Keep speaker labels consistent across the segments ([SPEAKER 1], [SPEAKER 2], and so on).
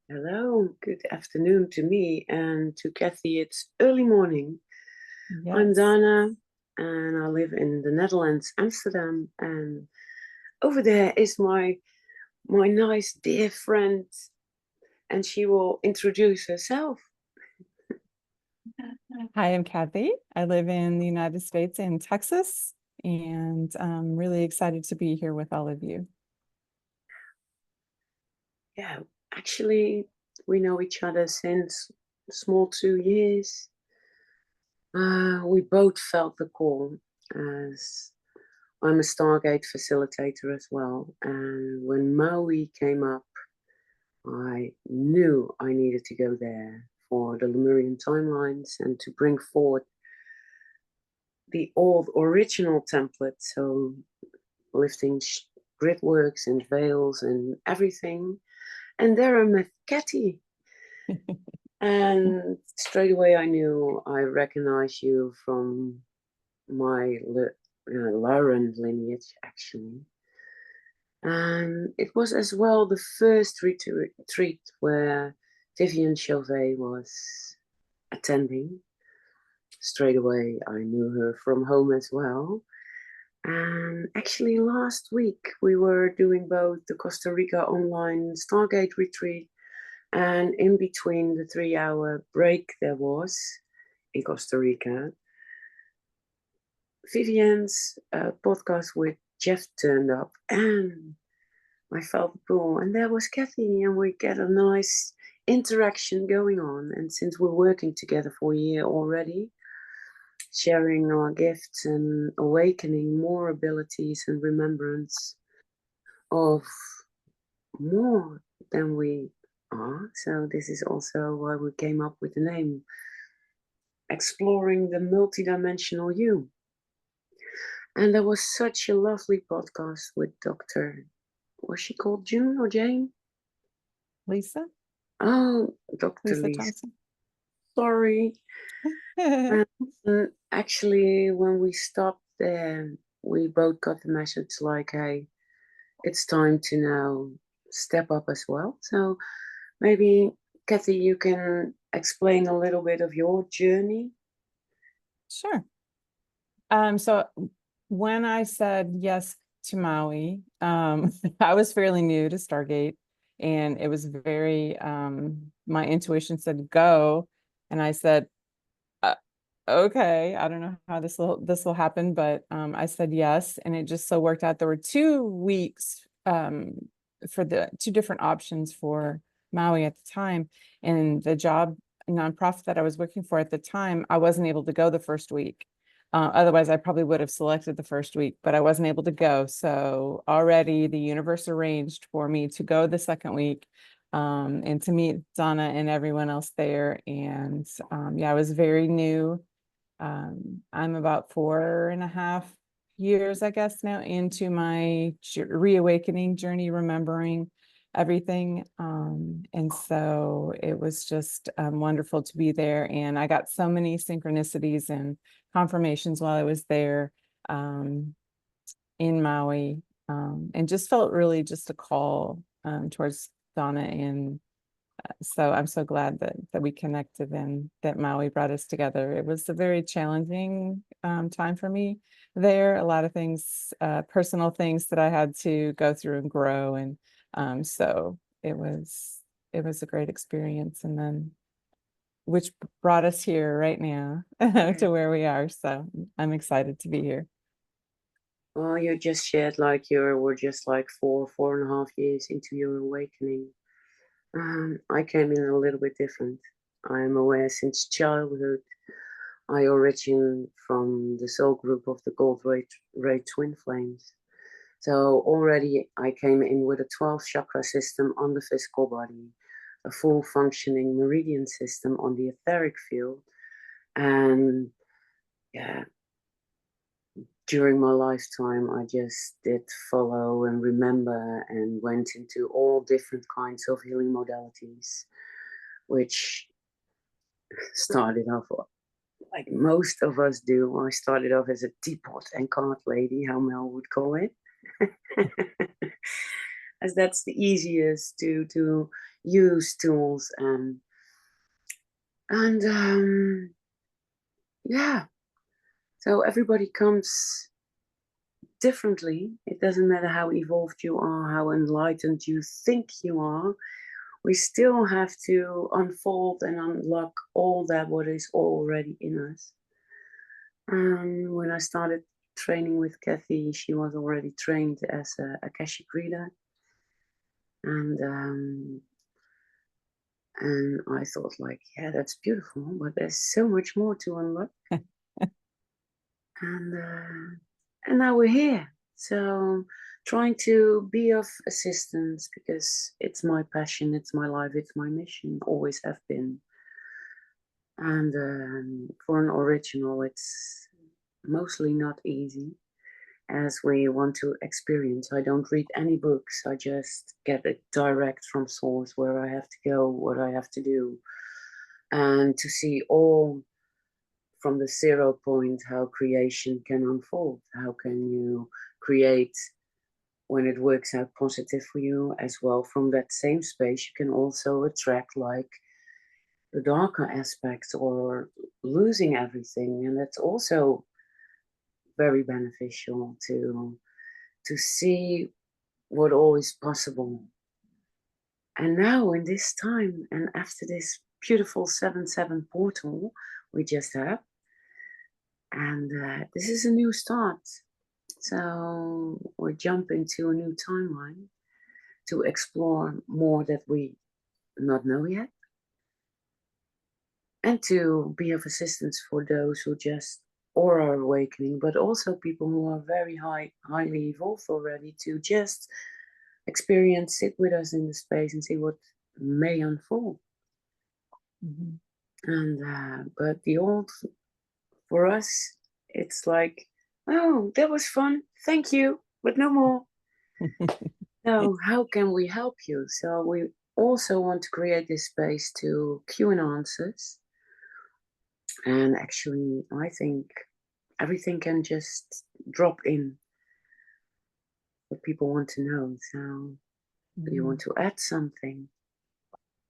[SPEAKER 1] Hello, good afternoon to me, and to Kathy, it's early morning. I'm
[SPEAKER 2] Yes.
[SPEAKER 1] Dana, and I live in the Netherlands, Amsterdam, and over there is my nice dear friend, and she will introduce herself.
[SPEAKER 2] Hi, I'm Kathy. I live in the United States in Texas, and I'm really excited to be here with all of you.
[SPEAKER 1] Yeah, actually, we know each other since small 2 years. We both felt the call as I'm a Stargate facilitator as well, and when Maui came up, I knew I needed to go there for the Lemurian timelines and to bring forward the old original template. So lifting grid works and veils and everything. And there I met Katty. And straight away I knew I recognized you from my Lauren lineage, actually. And it was as well the first retreat where Vivian Chauvet was attending. Straight away, I knew her from home as well. And actually, last week we were doing both the Costa Rica online Stargate retreat, and in between the 3 hour break there was in Costa Rica, Vivian's podcast with Jeff turned up, and I felt the pull, and there was Kathy, and we get a nice interaction going on. And since we're working together for a year already, sharing our gifts and awakening more abilities and remembrance of more than we are. So, this is also why we came up with the name Exploring the Multidimensional You. And there was such a lovely podcast with Dr. Was she called June or Jane?
[SPEAKER 2] Lisa?
[SPEAKER 1] Oh, Dr.
[SPEAKER 2] Lisa
[SPEAKER 1] Lisa.
[SPEAKER 2] Thompson.
[SPEAKER 1] Sorry. And actually, when we stopped there, we both got the message like, hey, it's time to now step up as well. So maybe, Kathy, you can explain a little bit of your journey.
[SPEAKER 2] Sure. So when I said yes to Maui, I was fairly new to Stargate, and it was very my intuition said go, and I said, uh, okay, I don't know how this will happen, but I said yes, and it just so worked out there were 2 weeks for the two different options for Maui at the time, and the job nonprofit that I was working for at the time, I wasn't able to go the first week. Otherwise, I probably would have selected the first week, but I wasn't able to go. So already the universe arranged for me to go the second week, and to meet Danah and everyone else there. And yeah, I was very new. I'm about 4.5 years, I guess, now into my reawakening journey, remembering everything. And so it was just wonderful to be there. And I got so many synchronicities and confirmations while I was there in Maui, and just felt really just a call towards Donna. And so I'm so glad that we connected and that Maui brought us together. It was a very challenging time for me there. A lot of things, personal things that I had to go through and grow, and so it was a great experience. And then which brought us here right now to where we are. So I'm excited to be here.
[SPEAKER 1] Well, you just shared like you were just like 4.5 years into your awakening. I came in a little bit different. I'm aware since childhood. I origin from the soul group of the Gold Ray Twin Flames. So already I came in with a 12 chakra system on the physical body, a full functioning meridian system on the etheric field. And yeah, during my lifetime, I just did follow and remember and went into all different kinds of healing modalities, which started off like most of us do. I started off as a teapot and card lady, how Mel would call it. as that's the easiest to use tools. And yeah, so everybody comes differently. It doesn't matter how evolved you are, how enlightened you think you are. We still have to unfold and unlock all that what is already in us. And when I started training with Kathy, she was already trained as a Akashic reader, and and I thought, like, yeah, that's beautiful, but there's so much more to unlock. And now we're here. So trying to be of assistance because it's my passion, it's my life, it's my mission, always have been. And for an original, it's mostly not easy as we want to experience. I don't read any books. I just get it direct from source where I have to go, what I have to do, and to see all from the 0 point how creation can unfold. How can you create when it works out positive for you as well? From that same space, you can also attract like the darker aspects or losing everything, and that's also very beneficial to see what all is possible. And now in this time, and after this beautiful 7/7 portal we just had, and this is a new start. So we're jumping to a new timeline to explore more that we not know yet, and to be of assistance for those who just or are awakening, but also people who are very highly evolved already, to just experience, sit with us in the space and see what may unfold.
[SPEAKER 2] Mm-hmm.
[SPEAKER 1] And but the old, for us, it's like, oh, that was fun, thank you, but no more. So how can we help you? So we also want to create this space to Q and answers. And actually, I think everything can just drop in what people want to know. So do you want to add something?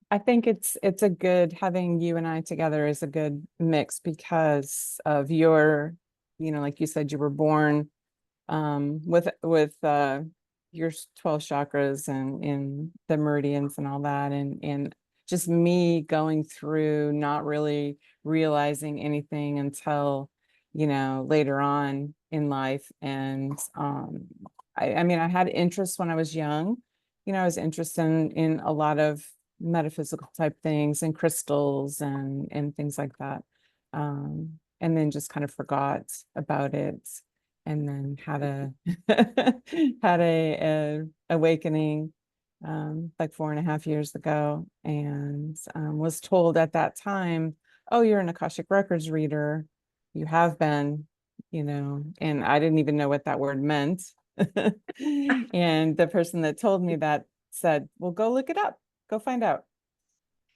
[SPEAKER 2] I think it's a good, having you and I together is a good mix because of your, like you said, you were born with your 12 chakras and in the meridians and all that, and just me going through not really realizing anything until later on in life. And I mean, I had interest when I was young. I was interested in a lot of metaphysical type things and crystals and things like that, and then just kind of forgot about it, and then had a had a awakening like 4.5 years ago, and was told at that time, oh, you're an Akashic Records reader, you have been, and I didn't even know what that word meant. And the person that told me that said, well, go look it up, go find out.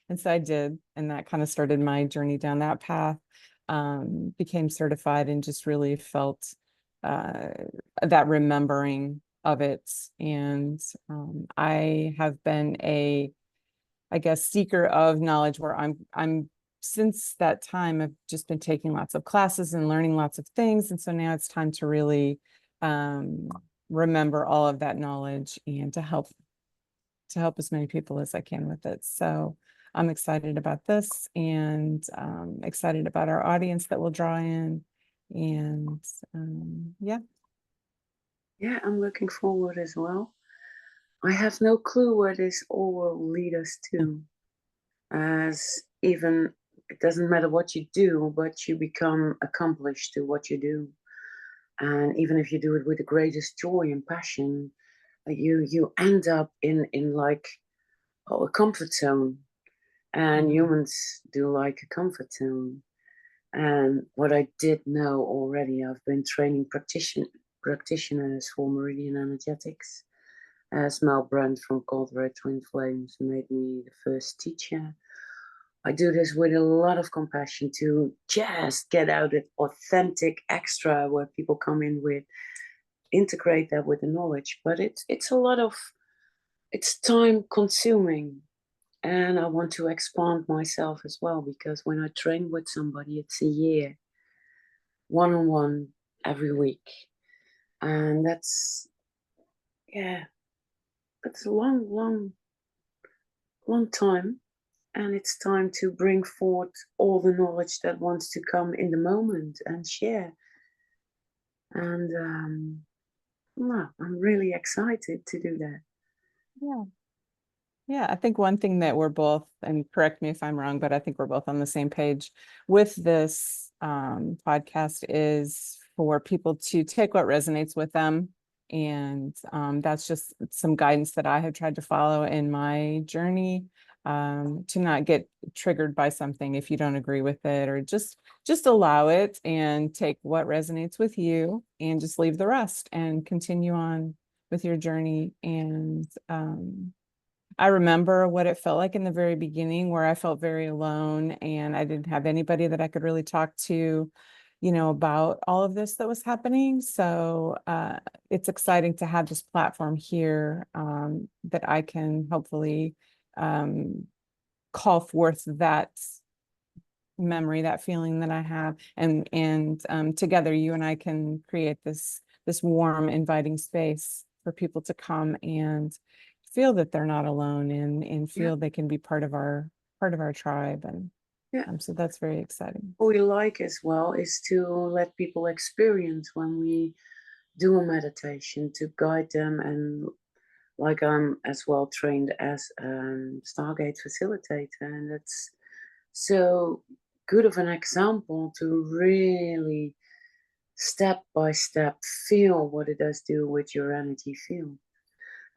[SPEAKER 2] And so I did, and that kind of started my journey down that path. Became certified and just really felt that remembering of it. And I have been I guess, seeker of knowledge, where I'm since that time, I've just been taking lots of classes and learning lots of things. And so now it's time to really remember all of that knowledge and to help as many people as I can with it. So I'm excited about this, and excited about our audience that will draw in. And yeah.
[SPEAKER 1] Yeah, I'm looking forward as well. I have no clue where this all will lead us to, as even it doesn't matter what you do, but you become accomplished to what you do. And even if you do it with the greatest joy and passion, you end up in like, a comfort zone. And humans do like a comfort zone. And what I did know already, I've been training practitioners for Meridian Energetics, as Mel Brand from Cold Red Twin Flames made me the first teacher. I do this with a lot of compassion to just get out that authentic extra where people come in with, integrate that with the knowledge. But it's a lot of it's time consuming, and I want to expand myself as well, because when I train with somebody, it's a year, one-on-one every week. And that's, yeah, that's a long time. And it's time to bring forth all the knowledge that wants to come in the moment and share. And well, I'm really excited to do that.
[SPEAKER 2] Yeah. Yeah, I think one thing that we're both, and correct me if I'm wrong, but I think we're both on the same page with this podcast, is for people to take what resonates with them. And that's just some guidance that I have tried to follow in my journey, to not get triggered by something if you don't agree with it, or just allow it and take what resonates with you and just leave the rest and continue on with your journey. And I remember what it felt like in the very beginning, where I felt very alone and I didn't have anybody that I could really talk to, about all of this that was happening. So it's exciting to have this platform here, that I can hopefully um, call forth that memory, that feeling that I have, and together you and I can create this warm, inviting space for people to come and feel that they're not alone, and
[SPEAKER 1] Yeah,
[SPEAKER 2] feel they can be part of our tribe. And
[SPEAKER 1] yeah.
[SPEAKER 2] so that's very exciting.
[SPEAKER 1] What we like as well is to let people experience when we do a meditation, to guide them. And like, I'm as well trained as Stargate facilitator, and it's so good of an example to really step by step feel what it does do with your energy field.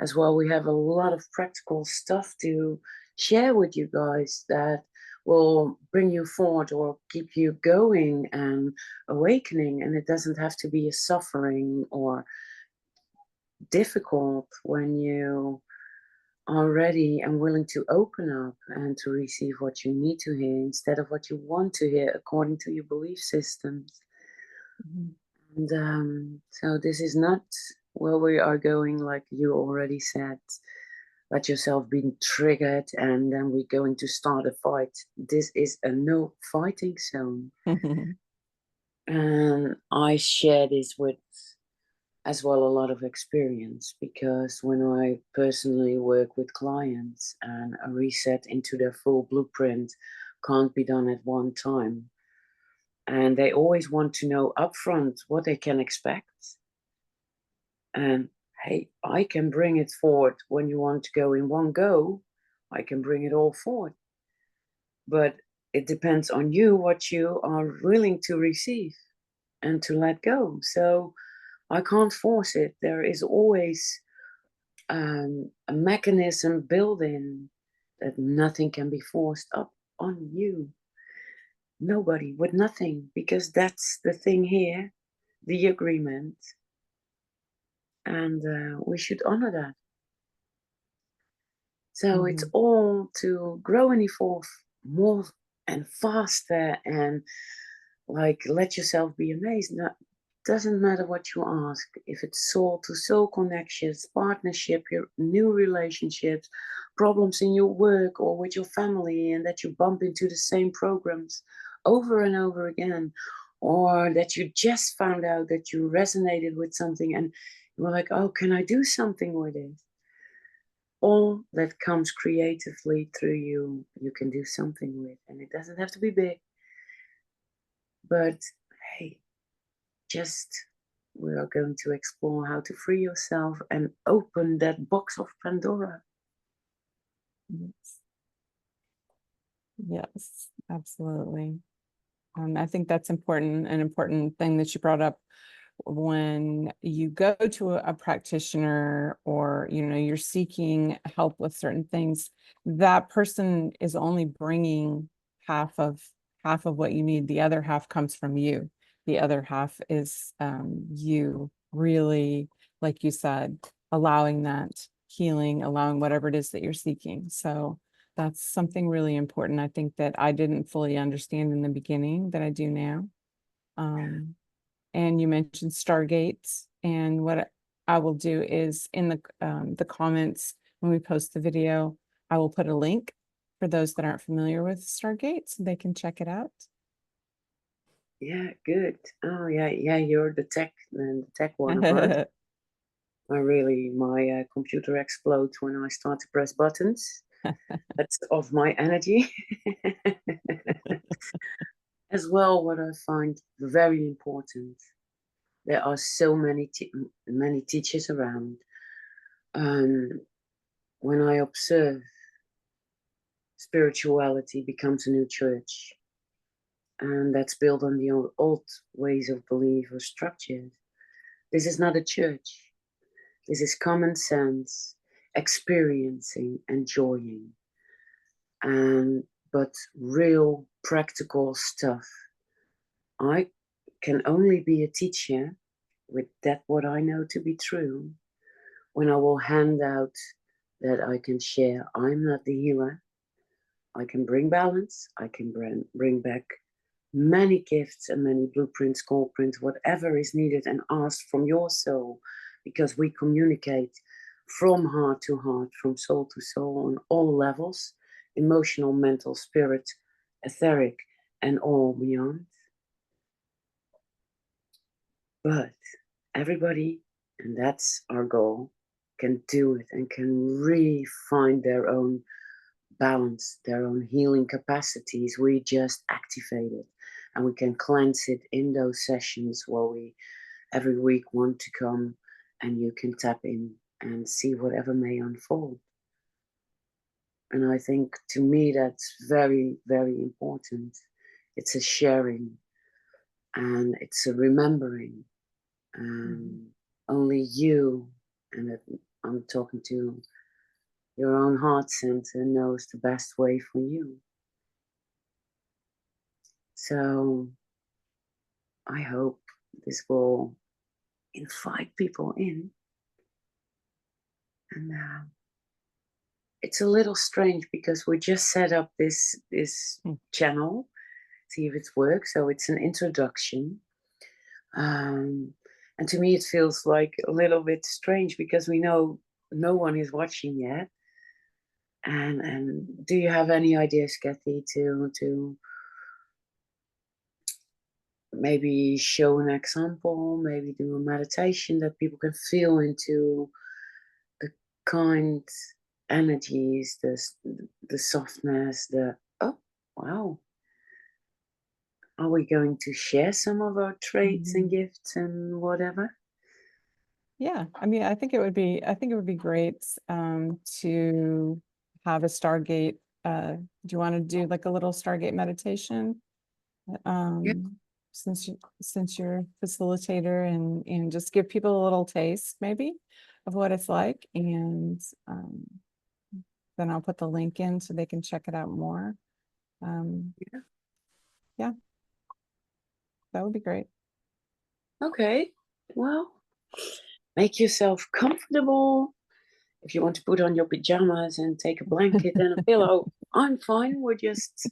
[SPEAKER 1] As well, we have a lot of practical stuff to share with you guys that will bring you forward or keep you going and awakening. And it doesn't have to be a suffering or difficult when you are ready and willing to open up and to receive what you need to hear instead of what you want to hear according to your belief systems.
[SPEAKER 2] Mhm.
[SPEAKER 1] And so this is not where we are going, like you already said. Let yourself be triggered and then we're going to start a fight. This is a no fighting zone. And I share this with as well a lot of experience, because when I personally work with clients and a reset into their full blueprint can't be done at one time, and they always want to know upfront what they can expect. And hey, I can bring it forward when you want to go in one go. I can bring it all forward, but it depends on you what you are willing to receive and to let go. So I can't force it. There is always a mechanism built in that nothing can be forced up on you. Nobody with nothing, because that's the thing here, the agreement, and we should honor that. So it's
[SPEAKER 2] Mhm.
[SPEAKER 1] all to grow and evolve more and faster, and like let yourself be amazed. Now, doesn't matter what you ask, if it's soul to soul connections, partnership, your new relationships, problems in your work or with your family, and that you bump into the same programs over and over again, or that you just found out that you resonated with something and you were like, oh, can I do something with it? All that comes creatively through you, you can do something with, and it doesn't have to be big, but hey, just we are going to explore how to free yourself and open that box of Pandora.
[SPEAKER 2] Yes. Yes, absolutely. I think that's important, an important thing that you brought up. When you go to a practitioner, or you're seeking help with certain things, that person is only bringing half of what you need. The other half comes from you. The other half is you really, like you said, allowing that healing, allowing whatever it is that you're seeking. So that's something really important, I think, that I didn't fully understand in the beginning that I do now. And you mentioned Stargates, and what I will do is in the comments, when we post the video, I will put a link for those that aren't familiar with Stargate so they can check it out.
[SPEAKER 1] Yeah, good. Oh yeah, yeah. You're the tech one, huh? My computer explodes when I start to press buttons. That's of my energy. As well, what I find very important, there are so many teachers around. When I observe, spirituality becomes a new church, and that's built on the old ways of belief or structures. This is not a church. This is common sense, experiencing, enjoying, and but real practical stuff. I can only be a teacher with that what I know to be true when I will hand out that I can share. I'm not the healer. I can bring balance. I can bring back many gifts and many blueprints, call prints, whatever is needed and asked from your soul, because we communicate from heart to heart, from soul to soul on all levels, emotional, mental, spirit, etheric, and all beyond. But everybody, and that's our goal, can do it and can really find their own balance, their own healing capacities. We just activate it and we can cleanse it in those sessions where we every week want to come and you can tap in and see whatever may unfold. And I think to me that's very, very important. It's a sharing and it's a remembering. Only you, and I'm talking to your own heart center, knows the best way for you. So I hope this will invite people in. And it's a little strange because we just set up this channel, see if it works. So it's an introduction. And to me, it feels like a little bit strange because we know no one is watching yet. And do you have any ideas, Kathy, to maybe show an example, maybe do a meditation that people can feel into the kind energies, the softness, oh wow. Are we going to share some of our traits and gifts and whatever?
[SPEAKER 2] Yeah, I mean, I think it would be great to have a Stargate. Do you want to do like a little Stargate meditation?
[SPEAKER 1] Yeah.
[SPEAKER 2] Since you're a facilitator and just give people a little taste maybe of what it's like, and then I'll put the link in so they can check it out more. Yeah, that would be great.
[SPEAKER 1] Okay. Well, make yourself comfortable. If you want to put on your pajamas and take a blanket and a pillow, I'm fine. We're just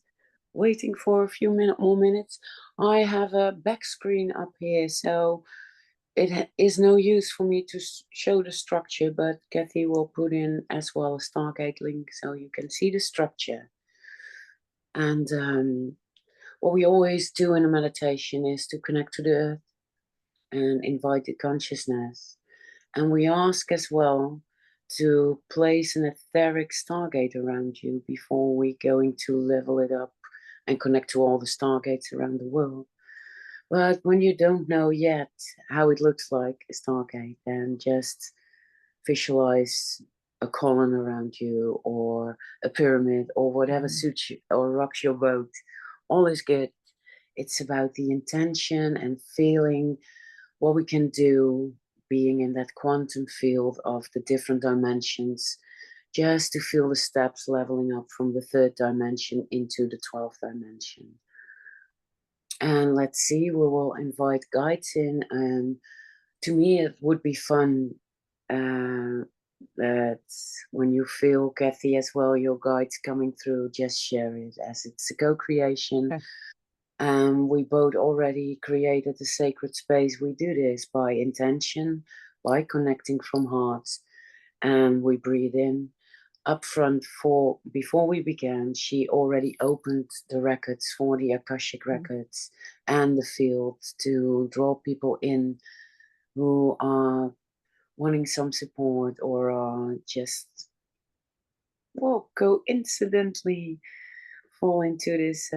[SPEAKER 1] waiting for a few more minutes. I have a back screen up here, so it is no use for me to show the structure, but Kathy will put in as well a Stargate link so you can see the structure. And what we always do in a meditation is to connect to the earth and invite the consciousness. And we ask as well to place an etheric Stargate around you before we going to level it up and connect to all the Stargates around the world. But when you don't know yet how it looks like a Stargate, then just visualize a column around you or a pyramid or whatever suits you or rocks your boat. All is good. It's about the intention and feeling what we can do, being in that quantum field of the different dimensions, just to feel the steps leveling up from the third dimension into the 12th dimension. And let's see, we will invite guides in. And to me, it would be fun that when you feel, Kathy, as well, your guides coming through, just share it as it's a co-creation.
[SPEAKER 2] Okay.
[SPEAKER 1] We both already created a sacred space. We do this by intention, by connecting from hearts, and we breathe in. up front, for before we began, she already opened the records for the Akashic records and the field to draw people in who are wanting some support or just, well, coincidentally fall into this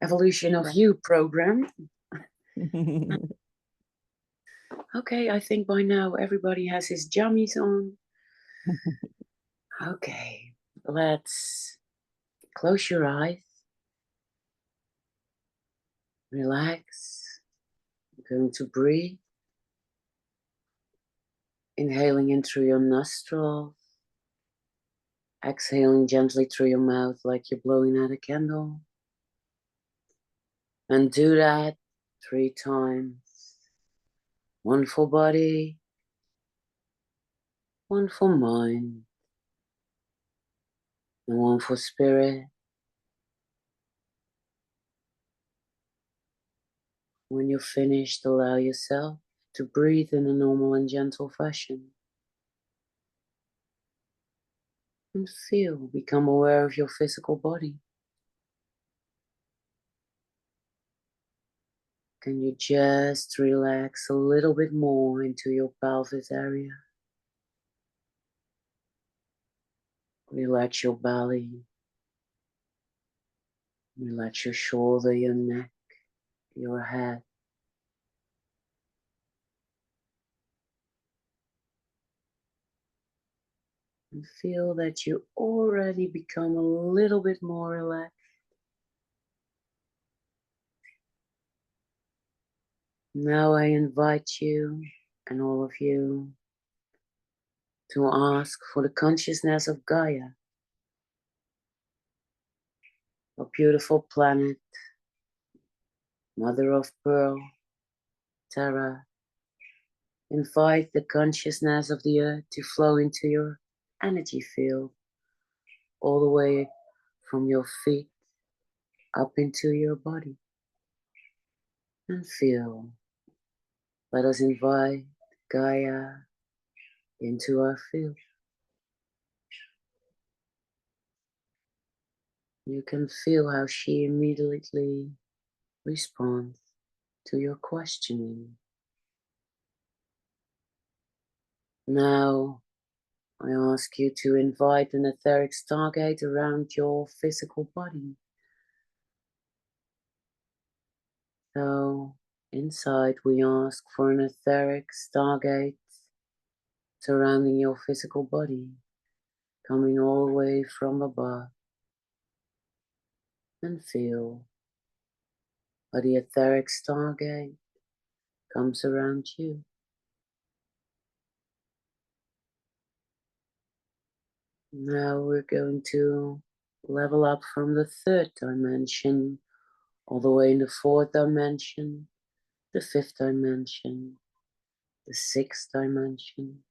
[SPEAKER 1] Evolution of You program. Okay, I think by now everybody has his jammies on. Okay, let's close your eyes, relax. You're going to breathe, inhaling in through your nostrils, exhaling gently through your mouth like you're blowing out a candle. And do that 3 times. One for body, one for mind, and one for spirit. When you're finished, allow yourself to breathe in a normal and gentle fashion. And feel, become aware of your physical body. Can you just relax a little bit more into your pelvis area? Relax your belly. Relax your shoulder, your neck, your head. And feel that you already become a little bit more relaxed. Now I invite you and all of you to ask for the consciousness of Gaia, a beautiful planet, mother of pearl, Terra. Invite the consciousness of the earth to flow into your energy field, all the way from your feet up into your body. And feel. Let us invite Gaia into our field. You can feel how she immediately responds to your questioning. Now, I ask you to invite an etheric stargate around your physical body. So, inside, we ask for an etheric stargate surrounding your physical body, coming all the way from above. And feel how the etheric stargate comes around you. Now we're going to level up from the 3rd dimension, all the way in the 4th dimension, the 5th dimension, the 6th dimension,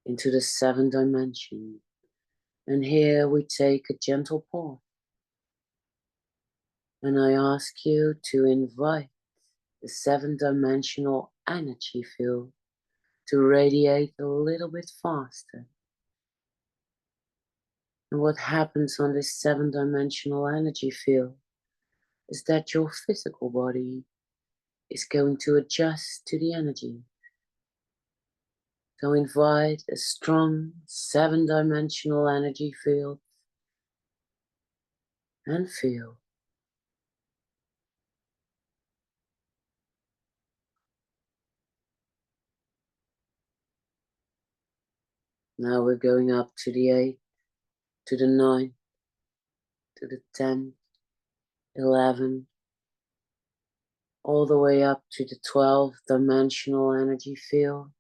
[SPEAKER 1] into the 7th dimension. And here we take a gentle pause. And I ask you to invite the 7th dimensional energy field to radiate a little bit faster. And what happens on this 7th dimensional energy field is that your physical body is going to adjust to the energy. So invite a strong 7th dimensional energy field and feel. Now we're going up to the 8th, to the 9th, to the 10th, 11th, all the way up to the 12th dimensional energy field.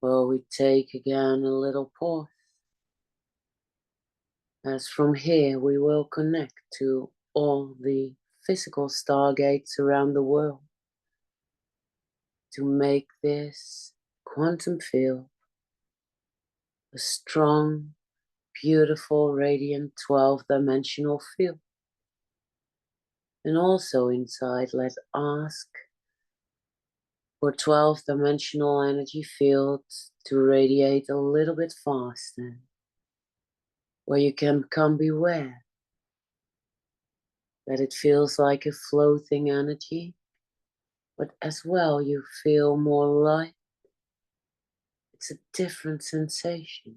[SPEAKER 1] Well, we take again a little pause. As from here we will connect to all the physical stargates around the world to make this quantum field a strong, beautiful, radiant 12-dimensional field. And also inside, let's ask for 12-dimensional energy field to radiate a little bit faster, where you can become beware that it feels like a floating energy, but as well you feel more light. It's a different sensation.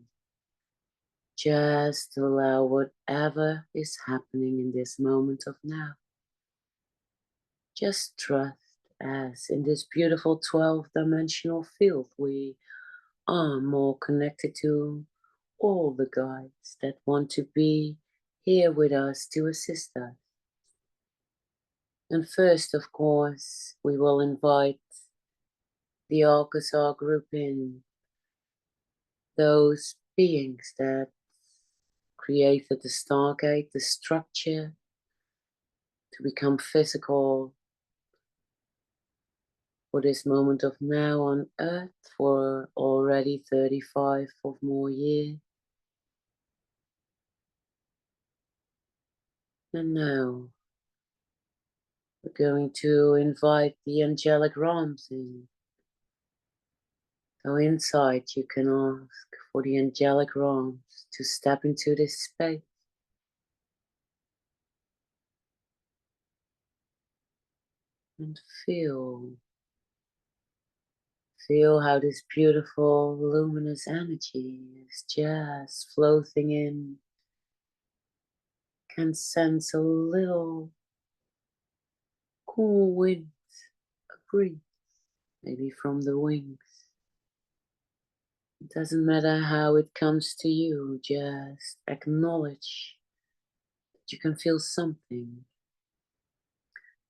[SPEAKER 1] Just allow whatever is happening in this moment of now. Just trust, as in this beautiful 12-dimensional field we are more connected to all the guides that want to be here with us to assist us. And first, of course, we will invite the Alcazar group in, those beings that created the Stargate, the structure, to become physical for this moment of now on Earth for already 35 or more years. And now we're going to invite the angelic realms in. So inside you can ask for the angelic realms to step into this space. And feel how this beautiful luminous energy is just floating in. Can sense a little cool wind, a breeze, maybe from the wings. It doesn't matter how it comes to you, just acknowledge that you can feel something.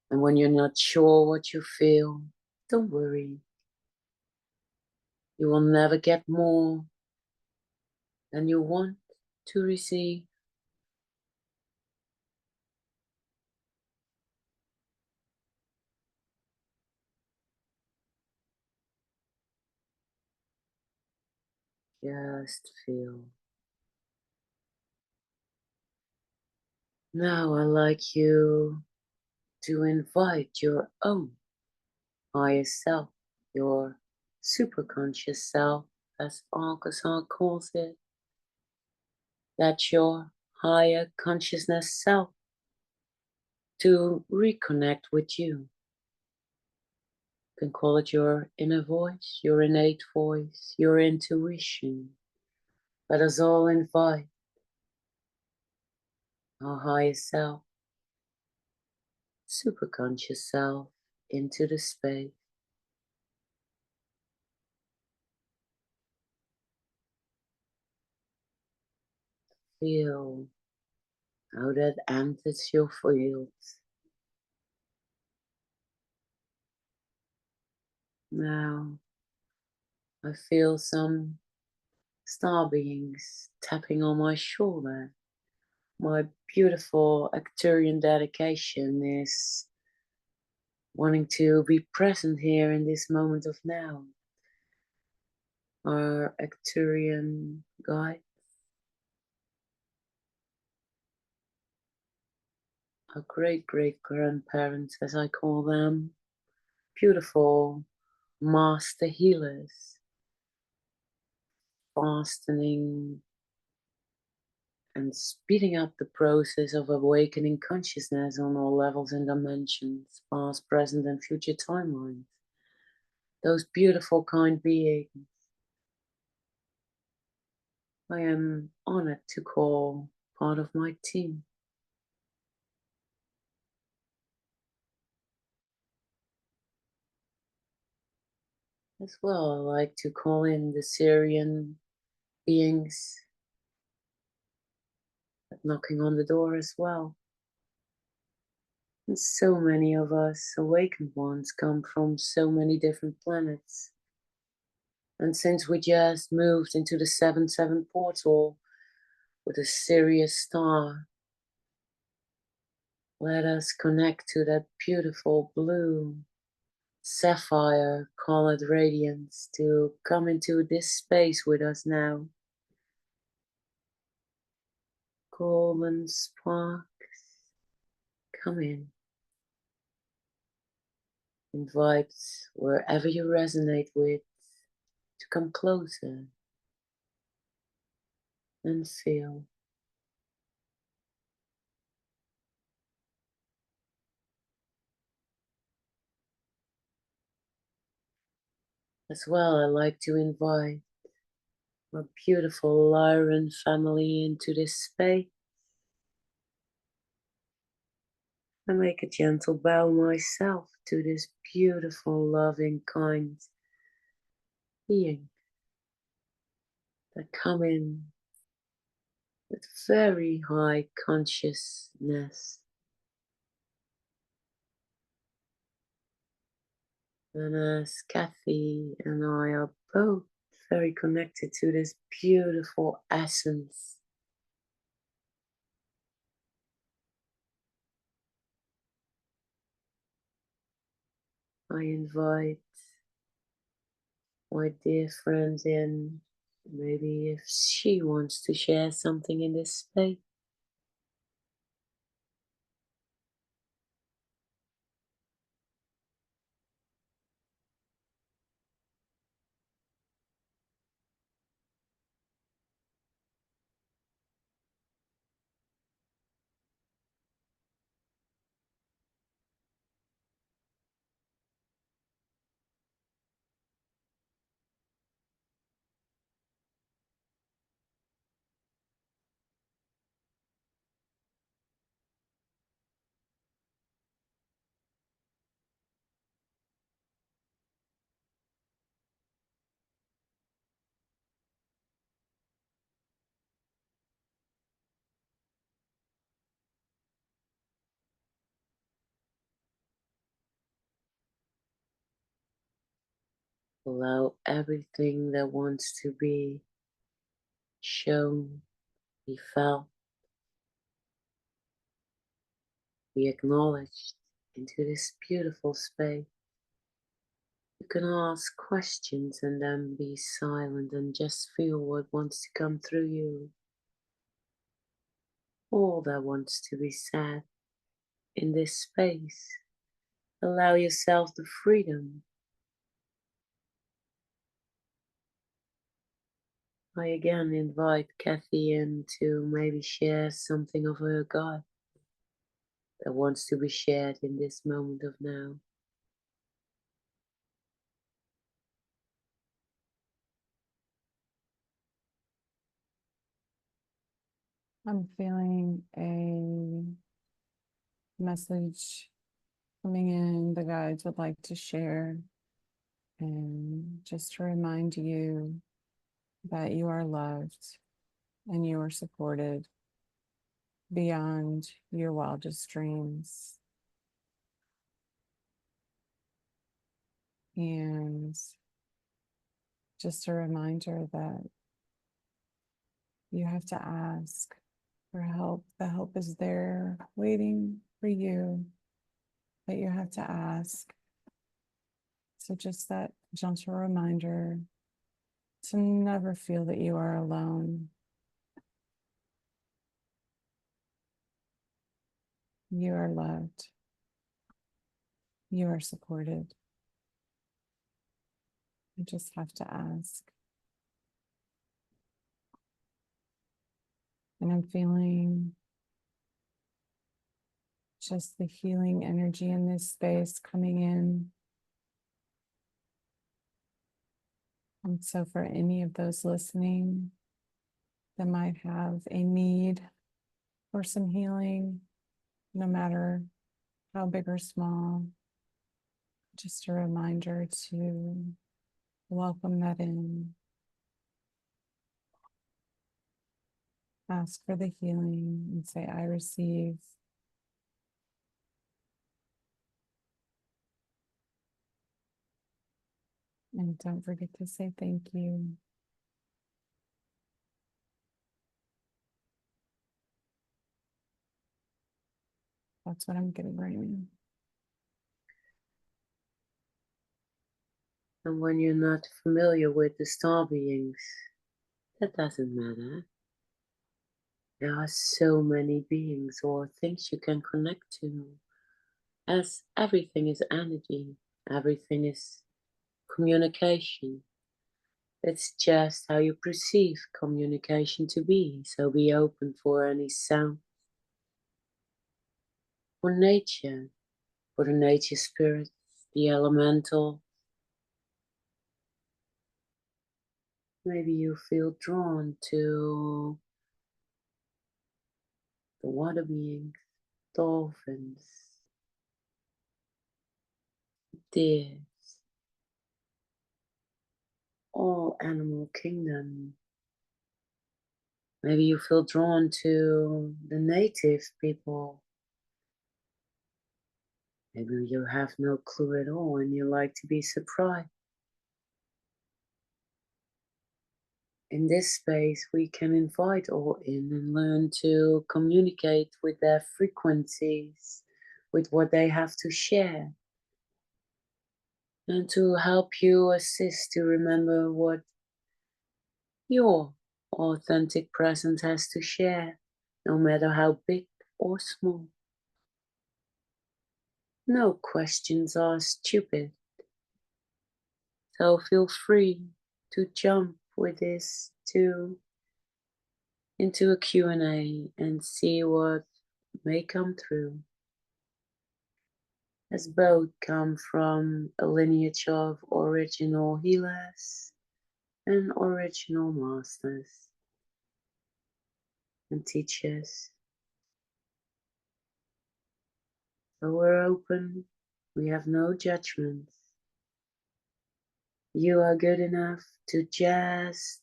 [SPEAKER 1] And when you're not sure what you feel, don't worry. You will never get more than you want to receive. Just feel. Now I'd like you to invite your own higher self, your superconscious self, as Alcazar calls it. That's your higher consciousness self, to reconnect with you. You can call it your inner voice, your innate voice, your intuition. Let us all invite our higher self, superconscious self, into the space. Feel how that enters your fields. Now I feel some star beings tapping on my shoulder. My beautiful Arcturian dedication is wanting to be present here in this moment of now. Our Arcturian guide, our great grandparents, as I call them, beautiful master healers, fastening and speeding up the process of awakening consciousness on all levels and dimensions, past, present, and future timelines. Those beautiful, kind beings I am honored to call part of my team. As well, I like to call in the Syrian beings knocking on the door as well. And so many of us awakened ones come from so many different planets. And since we just moved into the 7-7 portal with a Sirius star, let us connect to that beautiful blue sapphire colored radiance to come into this space with us now. Golden sparks, come in. Invite wherever you resonate with to come closer and feel. As well, I like to invite my beautiful Lyran family into this space. I make a gentle bow myself to this beautiful, loving, kind being that come in with very high consciousness. And as Kathy and I are both very connected to this beautiful essence, I invite my dear friend in. Maybe if she wants to share something in this space. Allow everything that wants to be shown, be felt, be acknowledged into this beautiful space. You can ask questions and then be silent and just feel what wants to come through you. All that wants to be said in this space. Allow yourself the freedom. I again invite Kathy in to maybe share something of her God that wants to be shared in this moment of now.
[SPEAKER 2] I'm feeling a message coming in the guides would like to share, and just to remind you that you are loved and you are supported beyond your wildest dreams. And just a reminder that you have to ask for help. The help is there waiting for you, but you have to ask. So just that gentle reminder to never feel that you are alone. You are loved. You are supported. You just have to ask. And I'm feeling just the healing energy in this space coming in. And so for any of those listening that might have a need for some healing, no matter how big or small, just a reminder to welcome that in. Ask for the healing and say, I receive. And don't forget to say thank you. That's what I'm getting right now.
[SPEAKER 1] And when you're not familiar with the star beings, that doesn't matter. There are so many beings or things you can connect to, as everything is energy. Everything is communication. It's just how you perceive communication to be. So be open for any sound, for nature, for the nature spirits, the elemental. Maybe you feel drawn to the water beings, dolphins, deers, all animal kingdom. Maybe you feel drawn to the native people. Maybe you have no clue at all and you like to be surprised. In this space, we can invite all in and learn to communicate with their frequencies, with what they have to share, and to help you assist to remember what your authentic presence has to share, no matter how big or small. No questions are stupid, so feel free to jump with this into a Q&A and see what may come through, as both come from a lineage of original healers and original masters and teachers. So we're open, we have no judgments. You are good enough to just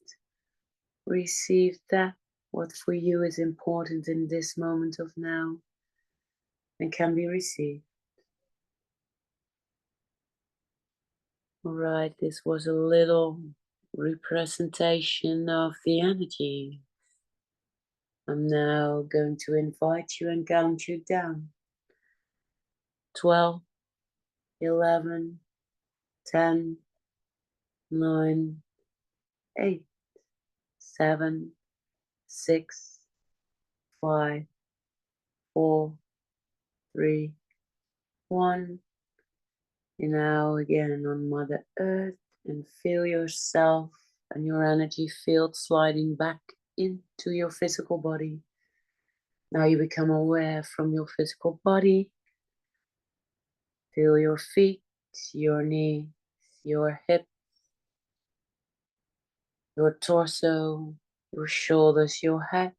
[SPEAKER 1] receive that what for you is important in this moment of now and can be received. All right, this was a little representation of the energy. I'm now going to invite you and count you down. 12, 11, 10, 9, 8, 7, 6, 5, 4, 3, 1. You're now again on Mother Earth and feel yourself and your energy field sliding back into your physical body. Now you become aware from your physical body. Feel your feet, your knees, your hips, your torso, your shoulders, your head.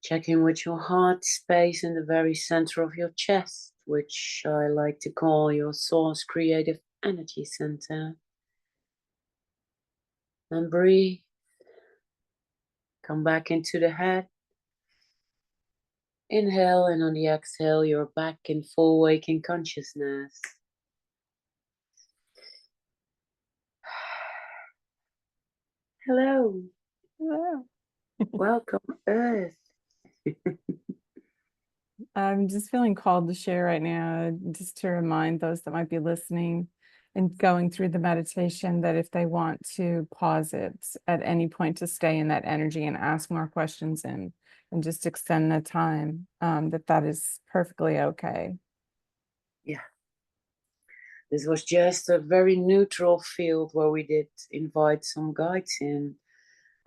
[SPEAKER 1] Check in with your heart space in the very center of your chest, which I like to call your source creative energy center. And breathe. Come back into the head. Inhale, and on the exhale, you're back in full waking consciousness. Hello.
[SPEAKER 2] Hello.
[SPEAKER 1] Welcome, Earth.
[SPEAKER 2] I'm just feeling called to share right now, just to remind those that might be listening and going through the meditation that if they want to pause it at any point to stay in that energy and ask more questions and just extend the time, that is perfectly okay.
[SPEAKER 1] Yeah. This was just a very neutral field where we did invite some guides in.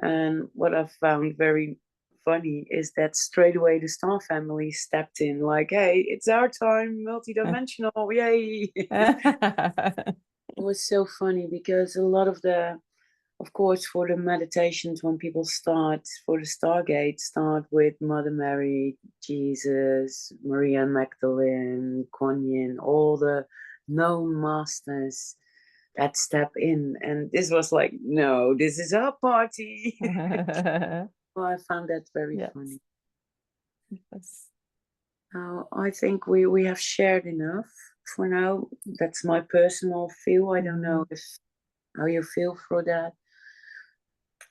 [SPEAKER 1] And what I found very funny is that straight away the star family stepped in, like, hey, it's our time, multidimensional, yay. It was so funny because a lot of course, for the meditations, when people start for the Stargate, start with Mother Mary, Jesus, Maria Magdalene, Kuan Yin, all the known masters that step in. And this was like, no, this is our party. Well, I found that very
[SPEAKER 2] Yes.
[SPEAKER 1] funny.
[SPEAKER 2] Yes.
[SPEAKER 1] I think we have shared enough for now. That's my personal feel. I don't know if how you feel for that.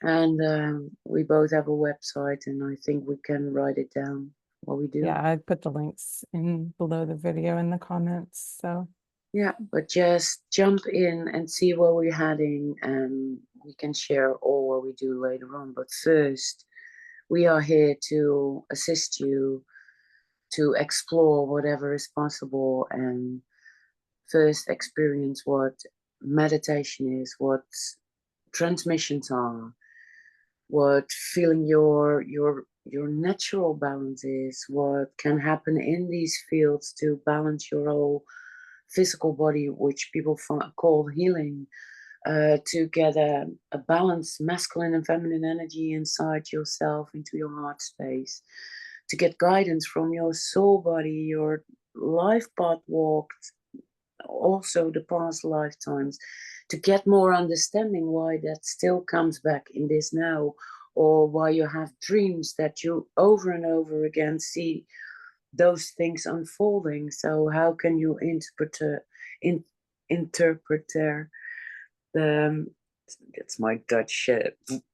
[SPEAKER 1] And we both have a website, and I think we can write it down what we do.
[SPEAKER 2] Yeah, I put the links in below the video in the comments. So
[SPEAKER 1] yeah, but just jump in and see where we're heading, and we can share all what we do later on. But first, we are here to assist you to explore whatever is possible and first experience what meditation is, what transmissions are, what feeling your natural balance is, what can happen in these fields to balance your whole physical body, which people call healing, to get a balanced masculine and feminine energy inside yourself into your heart space, to get guidance from your soul body, your life path walked, also the past lifetimes, to get more understanding why that still comes back in this now, or why you have dreams that you over and over again see those things unfolding. So how can you interpret the that's my Dutch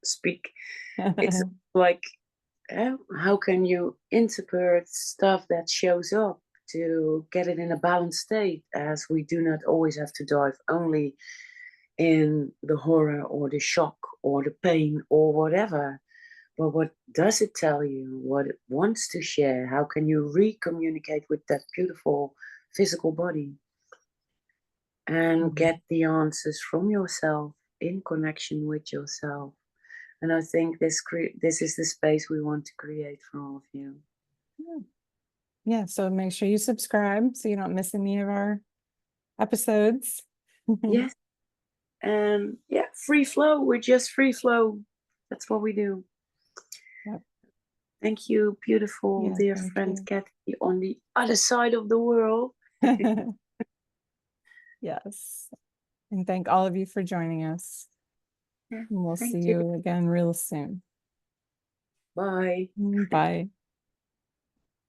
[SPEAKER 1] speak. It's like, how can you interpret stuff that shows up to get it in a balanced state, as we do not always have to dive only in the horror or the shock or the pain or whatever. But what does it tell you? What it wants to share? How can you re-communicate with that beautiful physical body and get the answers from yourself in connection with yourself? And I think this is the space we want to create for all of you.
[SPEAKER 2] Yeah, so make sure you subscribe so you don't miss any of our episodes.
[SPEAKER 1] Yes. And yeah, free flow. We're just free flow. That's what we do.
[SPEAKER 2] Yep.
[SPEAKER 1] Thank you, beautiful, dear friend Kathy, on the other side of the world.
[SPEAKER 2] Yes. And thank all of you for joining us.
[SPEAKER 1] Yeah,
[SPEAKER 2] and we'll see you again real soon.
[SPEAKER 1] Bye.
[SPEAKER 2] Bye.